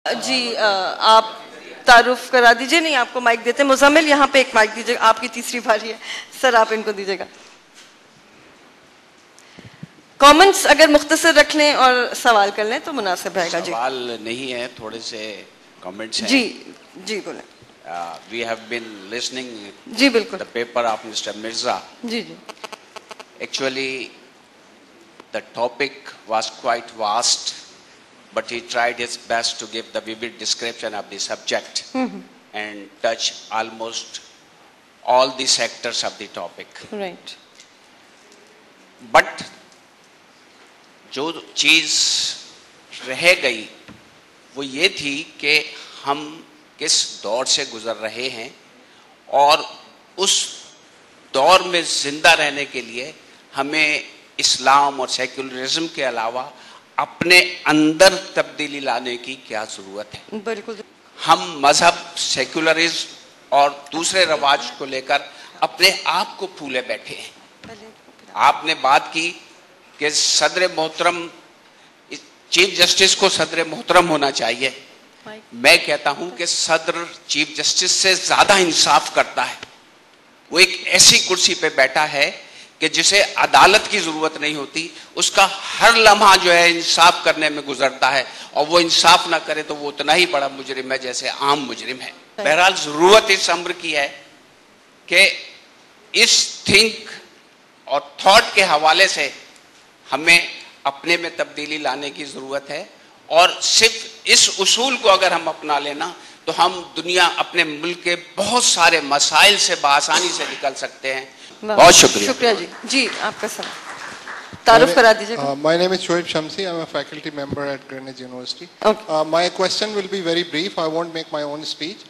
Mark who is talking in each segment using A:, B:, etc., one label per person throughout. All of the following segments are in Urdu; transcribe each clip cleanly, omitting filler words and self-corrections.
A: جی آپ تعارف کرا دیجئے. نہیں آپ کو مائک دیتے. مزمل یہاں پہ ایک مائک دیجئے. آپ کی تیسری باری ہے سر, آپ ان کو دیجئے گا. کامنٹس اگر مختصر رکھ لیں اور سوال کر لیں تو مناسب رہے گا. جی
B: سوال نہیں ہے, تھوڑے سے کامنٹس ہیں.
A: جی بولیں.
B: We have been listening
A: جی بالکل.
B: the paper of Mr. Mirza.
A: G
B: Actually, the topic was quite vast, but he tried his best to give the vivid description of the subject and touch almost all the sectors of the topic.
A: Right.
B: But جو چیز رہ گئی وہ یہ تھی کہ ہم کس دور سے گزر رہے ہیں اور اس دور میں زندہ رہنے کے لیے ہمیں اسلام اور سیکولرزم کے علاوہ اپنے اندر تبدیلی لانے کی کیا ضرورت ہے.
A: بالکل.
B: ہم مذہب, سیکولرزم اور دوسرے رواج کو لے کر اپنے آپ کو پھولے بیٹھے ہیں. آپ نے بات کی کہ صدر محترم, چیف جسٹس کو صدر محترم ہونا چاہیے. میں کہتا ہوں کہ صدر چیف جسٹس سے زیادہ انصاف کرتا ہے. وہ ایک ایسی کرسی پہ بیٹھا ہے کہ جسے عدالت کی ضرورت نہیں ہوتی, اس کا ہر لمحہ جو ہے انصاف کرنے میں گزرتا ہے, اور وہ انصاف نہ کرے تو وہ اتنا ہی بڑا مجرم ہے جیسے عام مجرم ہے. بہرحال ضرورت اس امر کی ہے کہ اس تھنک اور تھاٹ کے حوالے سے ہمیں اپنے میں تبدیلی لانے کی ضرورت ہے, اور صرف اس اصول کو اگر ہم اپنا لینا تو ہم دنیا, اپنے ملک کے بہت سارے مسائل سے بآسانی سے نکل سکتے ہیں. بہت شکریہ.
A: شکریہ جی. جی آپ کا سوال تعارف کرا دیجیے گا.
C: My name is Shoaib Shamsi. I'm a faculty member at Greenwich University. My question will be very brief. I won't make my own speech.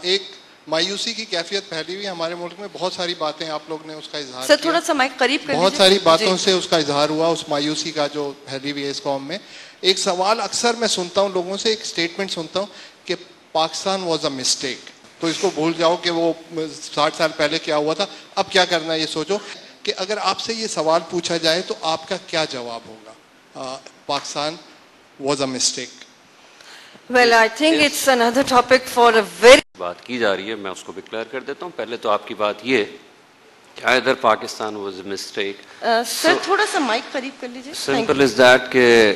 C: ایک مایوسی کی کیفیت پھیلی ہوئی ہمارے ملک میں, بہت ساری باتیں آپ لوگ نے اس کا اظہار
A: کیا. سر تھوڑا سا مائک قریب کر لیجیے.
C: بہت ساری باتوں سے اس کا اظہار ہوا, اس مایوسی کا جو پھیلی ہوئی ہے اس قوم میں. ایک سوال اکثر میں سنتا ہوں لوگوں سے, ایک اسٹیٹمنٹ سنتا ہوں کہ پاکستان واز اے مسٹیک, تو اس کو بھول جاؤ کہ وہ 60 سال پہلے کیا ہوا تھا, اب کیا کرنا ہے یہ سوچو. کہ اگر آپ سے یہ سوال پوچھا جائے تو آپ کا کیا جواب ہوگا؟ Pakistan was a mistake.
A: Well, I think it's another topic for a very
D: بات کی جا رہی ہے, میں اس کو بھی کلیئر کر دیتا ہوں. پہلے تو آپ کی بات یہ کہ ادھر پاکستان واز اے مسٹیک.
A: سر تھوڑا سا مائک قریب کر لیجیے.
D: سمپل از دیٹ کہ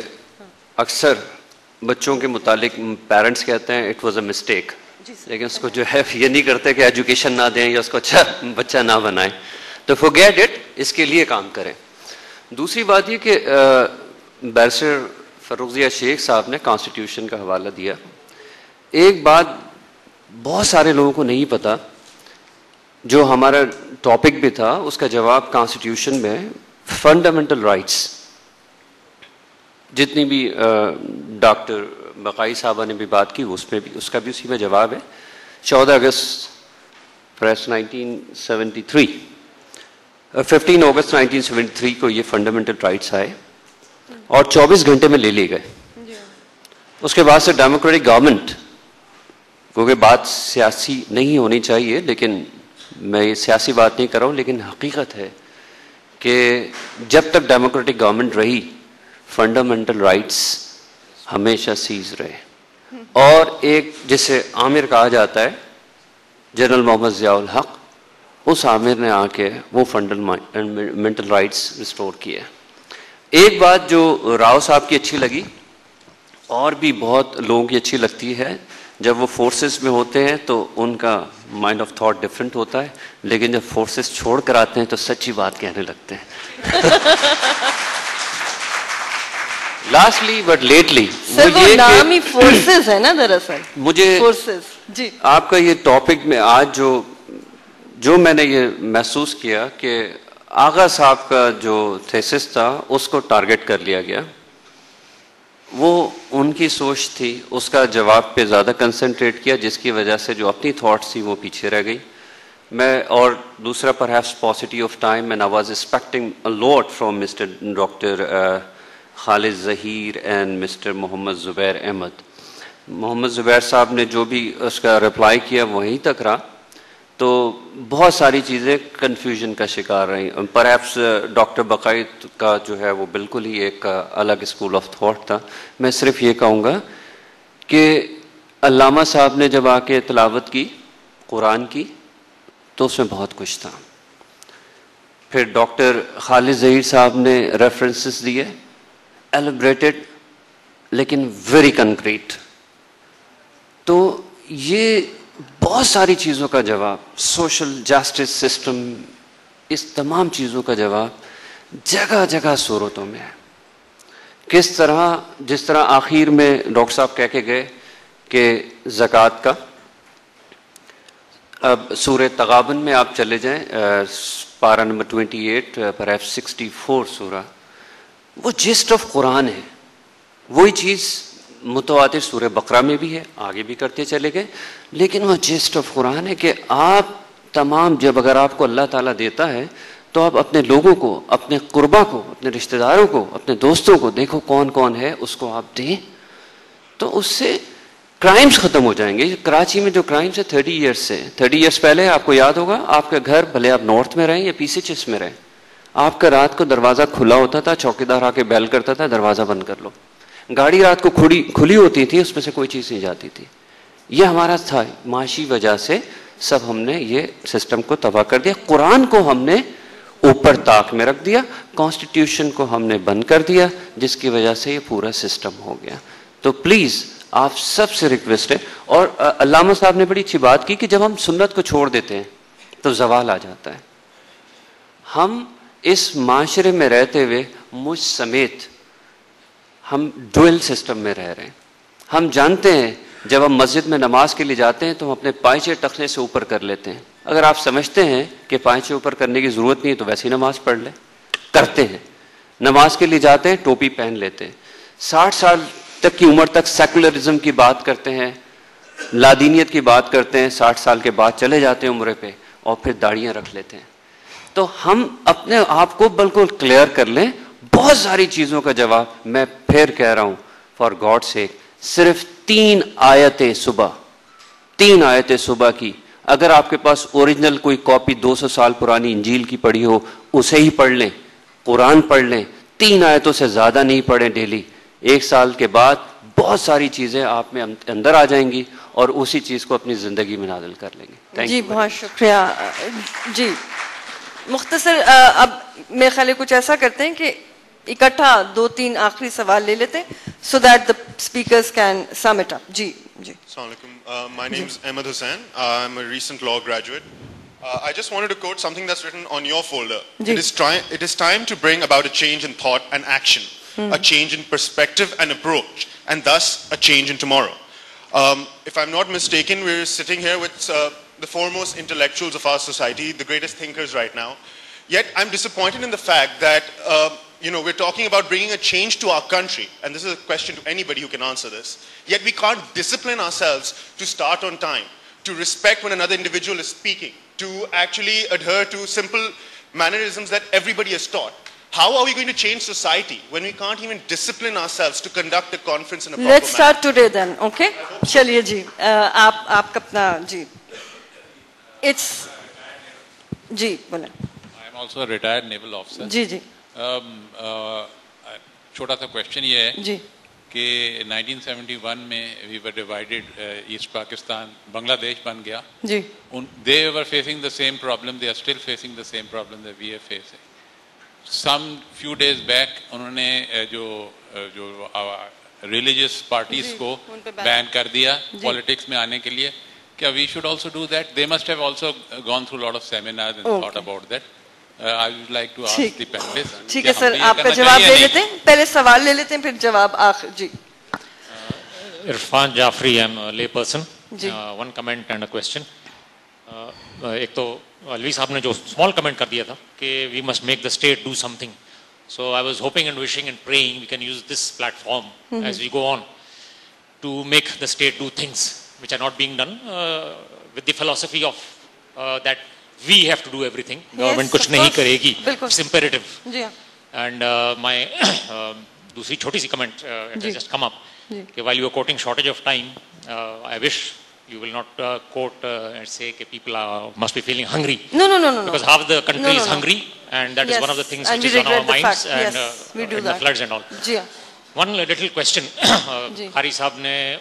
D: اکثر بچوں کے متعلق پیرنٹس کہتے ہیں اٹ واز اے مسٹیک, لیکن اس کو جو ہے یہ نہیں کرتے کہ ایجوکیشن نہ دیں یا اس کو اچھا بچہ نہ بنائیں. تو forget it, اس کے لیے کام کریں. دوسری بات یہ کہ بیرسٹر فروخ ضیاء شیخ صاحب نے کانسٹیٹیوشن کا حوالہ دیا. ایک بات بہت سارے لوگوں کو نہیں پتا, جو ہمارا ٹاپک بھی تھا اس کا جواب کانسٹیٹیوشن میں فنڈامنٹل رائٹس, جتنی بھی ڈاکٹر بقائی صاحبہ نے بھی بات کی اس میں بھی, اس کا بھی اسی میں جواب ہے. 14 اگست پریس 1973 15 اگست 1973 کو یہ فنڈامنٹل رائٹس آئے اور 24 گھنٹے میں لے لیے گئے. اس کے بعد سے ڈیموکریٹک گورنمنٹ, کیونکہ بات سیاسی نہیں ہونی چاہیے, لیکن میں یہ سیاسی بات نہیں کر رہا ہوں, لیکن حقیقت ہے کہ جب تک ڈیموکریٹک گورنمنٹ رہی فنڈامنٹل رائٹس ہمیشہ سیز رہے. اور ایک جسے عامر کہا جاتا ہے, جنرل محمد ضیاء الحق, اس عامر نے آ کے وہ فنڈامنٹل رائٹس ریسٹور کیے. ایک بات جو راؤ صاحب کی اچھی لگی اور بھی بہت لوگوں کی اچھی لگتی ہے, جب وہ فورسز میں ہوتے ہیں تو ان کا مائنڈ آف تھاٹ ڈفرینٹ ہوتا ہے, لیکن جب فورسز چھوڑ کر آتے ہیں تو سچی بات کہنے لگتے ہیں. لاسٹلی بٹ لیٹلی
A: نام ہی فورسز ہے نا دراصل.
D: مجھے
A: جی
D: آپ کا یہ ٹاپک میں آج جو میں نے یہ محسوس کیا کہ آغا صاحب کا جو تھیسس تھا اس کو ٹارگٹ کر لیا گیا. وہ ان کی سوچ تھی, اس کا جواب پہ زیادہ کنسنٹریٹ کیا, جس کی وجہ سے جو اپنی تھاٹس تھی وہ پیچھے رہ گئی. میں اور دوسرا perhaps paucity of time, and I was expecting a lot from mister doctor Khalid Zaheer and mister Muhammad Zubair Ahmed. Muhammad Zubair sahab نے جو بھی اس کا رپلائی کیا وہیں تک رہا, تو بہت ساری چیزیں کنفیوژن کا شکار رہیں. پرہیپس ڈاکٹر بقائی کا جو ہے وہ بالکل ہی ایک الگ اسکول آف تھاٹ تھا. میں صرف یہ کہوں گا کہ علامہ صاحب نے جب آ کے تلاوت کی قرآن کی تو اس میں بہت کچھ تھا. پھر ڈاکٹر خالد ظہیر صاحب نے ریفرنسز دیے ایلیبریٹڈ لیکن ویری کنکریٹ. تو یہ بہت ساری چیزوں کا جواب, سوشل جسٹس سسٹم, اس تمام چیزوں کا جواب جگہ جگہ صورتوں میں ہے. کس طرح, جس طرح آخر میں ڈاکٹر صاحب کہہ کے گئے کہ زکوٰۃ کا, اب سورہ تغابن میں آپ چلے جائیں, پارہ نمبر 28 پیراگراف 64 سورہ, وہ جسٹ آف قرآن ہے. وہی چیز متواتر سورہ بقرہ میں بھی ہے, آگے بھی کرتے چلے گئے, لیکن وہ جسٹ آف قرآن ہے کہ آپ تمام, جب اگر آپ کو اللہ تعالیٰ دیتا ہے تو آپ اپنے لوگوں کو, اپنے قربا کو, اپنے رشتہ داروں کو, اپنے دوستوں کو دیکھو کون کون ہے, اس کو آپ دیں, تو اس سے کرائمز ختم ہو جائیں گے. کراچی میں جو کرائمز ہے 30 ایئرس سے, 30 ایئرس پہلے آپ کو یاد ہوگا, آپ کا گھر بھلے آپ نارتھ میں رہیں یا پی سی چس میں رہیں, آپ کا رات کو دروازہ کھلا ہوتا تھا, چوکیدار آ کے بیل کرتا تھا دروازہ بند کر لو. گاڑی رات کو کھلی ہوتی تھی, اس میں سے کوئی چیز نہیں جاتی تھی. یہ ہمارا تھا, معاشی وجہ سے سب ہم نے یہ سسٹم کو تباہ کر دیا. قرآن کو ہم نے اوپر طاق میں رکھ دیا, کانسٹیٹیوشن کو ہم نے بند کر دیا, جس کی وجہ سے یہ پورا سسٹم ہو گیا. تو پلیز آپ سب سے ریکویسٹ ہے. اور علامہ صاحب نے بڑی اچھی بات کی کہ جب ہم سنت کو چھوڑ دیتے ہیں تو زوال آ جاتا ہے. ہم اس معاشرے میں رہتے ہوئے, مجھ سمیت, ہم ڈوئل سسٹم میں رہ رہے ہیں. ہم جانتے ہیں جب ہم مسجد میں نماز کے لیے جاتے ہیں تو ہم اپنے پائچے ٹخنے سے اوپر کر لیتے ہیں. اگر آپ سمجھتے ہیں کہ پائچے اوپر کرنے کی ضرورت نہیں ہے تو ویسی نماز پڑھ لیں. کرتے ہیں, نماز کے لیے جاتے ہیں ٹوپی پہن لیتے ہیں. 60 سال تک کی عمر تک سیکولرزم کی بات کرتے ہیں, لادینیت کی بات کرتے ہیں, 60 سال کے بعد چلے جاتے ہیں عمرے پہ اور پھر داڑیاں رکھ لیتے ہیں. تو ہم اپنے آپ کو بالکل کلیئر کر لیں. بہت ساری چیزوں کا جواب میں پھر کہہ رہا ہوں, فار گاڈ سیک, صرف 3 آیتیں صبح کی, اگر آپ کے پاس اوریجنل کوئی کاپی 200 سال پرانی انجیل کی پڑھی ہو, اسے ہی پڑھ لیں. قرآن پڑھ لیں, 3 آیتوں سے زیادہ نہیں پڑھیں ڈیلی. 1 سال کے بعد بہت ساری چیزیں آپ میں اندر آ جائیں گی اور اسی چیز کو اپنی زندگی میں نازل کر لیں گے.
A: جی بہت شکریہ. جی مختصر, اب میرے خیال کچھ ایسا کرتے ہیں کہ اکٹھا 2-3 آخری سوال لے لیتے ہیں so that the speakers can sum it up. G G.
E: Assalamu alaikum. My name is Ahmed Hussain. I'm a recent law graduate. I just wanted to quote something that's written on your folder. It is time to bring about a change in thought and action, a change in perspective and approach, and thus a change in tomorrow. If I'm not mistaken, we're sitting here with the foremost intellectuals of our society, the greatest thinkers right now. Yet I'm disappointed in the fact that we're talking about bringing a change to our country, and this is a question to anybody who can answer this. Yet we can't discipline ourselves to start on time, to respect when another individual is speaking, to actually adhere to simple mannerisms that everybody has taught. How are we going to change society when we can't even discipline ourselves to conduct a conference in a proper manner?
A: Let's start today then, okay? چلیے جی, آپ کا اپنا جی. It's جی بولیں.
F: I am also a retired naval officer.
A: جی جی.
F: چھوٹا سا کوشچن یہ ہے
A: جی
F: کہ 1971 میں we were divided, East Pakistan, بنگلہ دیش بن گیا.
A: جی.
F: They were facing the same problem, they are still facing the same problem that we are facing. Some few days back انہوں نے جو religious parties کو بین کر دیا politics میں آنے کے لیے. کیا we should also do that? They must have also gone through a lot of seminars and thought about that. I would like to ask the panelists.
A: ٹھیک ہے سر, آپ کا جواب لے لیتے ہیں, پہلے سوال لے لیتے ہیں پھر جواب آخر. جی.
G: Irfan Jafri, I'm a lay person. One comment and a question. ایک تو علوی صاحب نے جو اسمال کمنٹ کر دیا تھا کہ we must make the state do something. So I was hoping and wishing and praying we can use this platform as we go on to make the state do things which are not being done with the philosophy of that we have to do everything. Government kuch nahi karegi. It's imperative. And my دوسری چھوٹی سی comment just come up کہ while you are quoting shortage of time, I wish you will not quote and say that people must be feeling hungry.
A: No.
G: Because half the country is hungry, and that is one of the things which is on our minds, and the floods and all. One little question. Qari Sahab ne,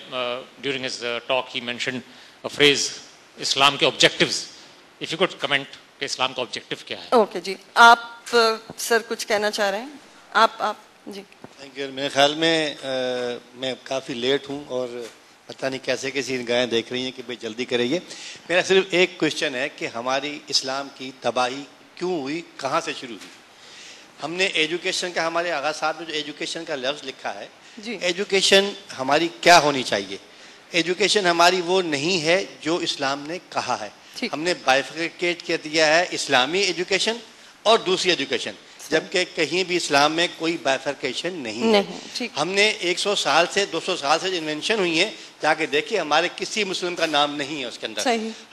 G: during his talk, he mentioned a phrase, Islam ke objectives. If you could comment, کہ اسلام کا objective کیا ہے؟
A: اوکے جی، آپ سر کچھ کہنا چاہ رہے ہیں؟ آپ جی.
H: Thank you. میرے خیال میں کافی لیٹ ہوں اور پتہ نہیں کیسے کیسی نگاہیں دیکھ رہی ہیں کہ بھائی جلدی کریے. میرا صرف ایک کوشچن ہے کہ ہماری اسلام کی تباہی کیوں ہوئی، کہاں سے شروع ہوئی؟ ہم نے ایجوکیشن کا، ہمارے آغا صاحب نے جو ایجوکیشن کا لفظ لکھا ہے، ایجوکیشن ہماری کیا ہونی چاہیے؟ ایجوکیشن ہماری وہ نہیں ہے جو اسلام نے کہا ہے. ہم نے بائیفرکیٹ کر دیا ہے اسلامی ایجوکیشن اور دوسری ایجوکیشن، جبکہ کہیں بھی اسلام میں کوئی بائیفرکیشن نہیں ہے. ہم نے 100 سال سے 200 سال سے جو انوینشن ہوئی ہیں، جا کے دیکھیے ہمارے کسی مسلم کا نام نہیں ہے اس کے اندر.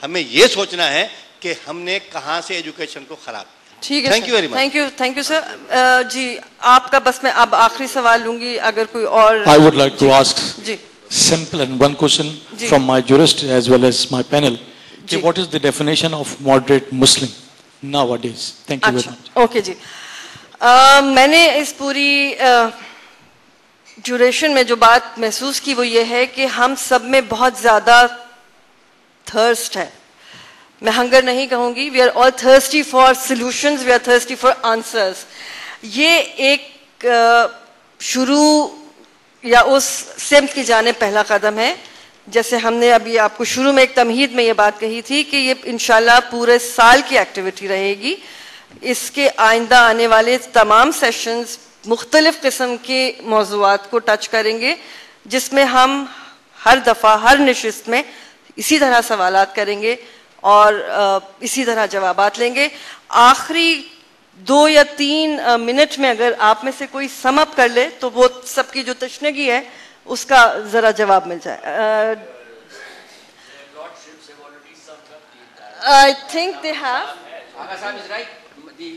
H: ہمیں یہ سوچنا ہے کہ ہم نے کہاں سے ایجوکیشن کو خراب کیا.
A: ٹھیک ہے، thank you very much. Thank you sir. جی آپ کا بس میں اب آخری سوال لوں گی، اگر کوئی اور.
I: I would like to ask simple and one question from my jurist as well as my panel. What is the definition of moderate Muslim nowadays? Thank you very much.
A: Okay جی، میں نے اس پوری ڈیوریشن میں جو بات محسوس کی وہ یہ ہے کہ ہم سب میں بہت زیادہ تھرسٹ ہے. میں ہنگر نہیں کہوں گی، we are all thirsty for solutions, we are thirsty for answers. یہ ایک شروع یا اس سمت کی جانب پہلا قدم ہے. جیسے ہم نے ابھی آپ کو شروع میں ایک تمہید میں یہ بات کہی تھی کہ یہ انشاءاللہ پورے سال کی ایکٹیویٹی رہے گی. اس کے آئندہ آنے والے تمام سیشنز مختلف قسم کے موضوعات کو ٹچ کریں گے، جس میں ہم ہر دفعہ ہر نشست میں اسی طرح سوالات کریں گے اور اسی طرح جوابات لیں گے. آخری 2 یا 3 منٹ میں اگر آپ میں سے کوئی سم اپ کر لے تو وہ سب کی جو تشنگی ہے اس کا ذرا جواب مل جائے. I think they have.
D: Agha is right. The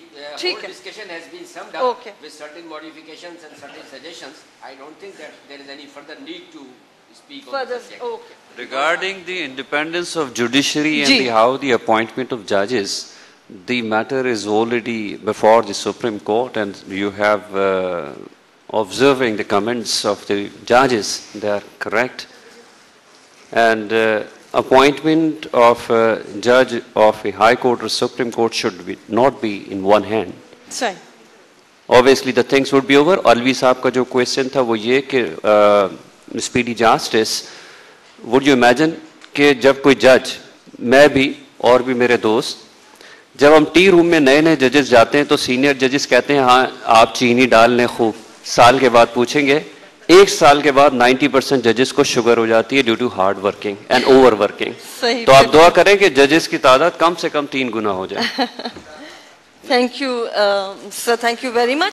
D: whole discussion has been summed up with certain modifications and certain suggestions. I don't think that there is any further need to speak on the subject. Regarding the independence of judiciary and how the appointment of judges, the matter is already before the Supreme Court, and you have observing the comments of the judges, they are correct. And appointment of a judge of a high court or Supreme Court should not be in one hand.
A: Right.
D: Obviously the things would be over. Alvi Sahab ka jo question tha wo ye ki speedy justice, would you imagine کہ جب کوئی جج، میں بھی اور بھی میرے دوست، جب ہم ٹی روم میں نئے نئے ججز جاتے ہیں تو سینئر ججز کہتے ہیں ہاں آپ چینی ڈال لیں خوب. سال کے بعد پوچھیں گے، 1 سال کے بعد 90% ججز کو شوگر ہو جاتی ہے due to hard working and over working. تو آپ دعا کریں کہ ججز کی تعداد کم سے کم 3 گنا ہو جائے.
A: Thank you sir, thank you very much.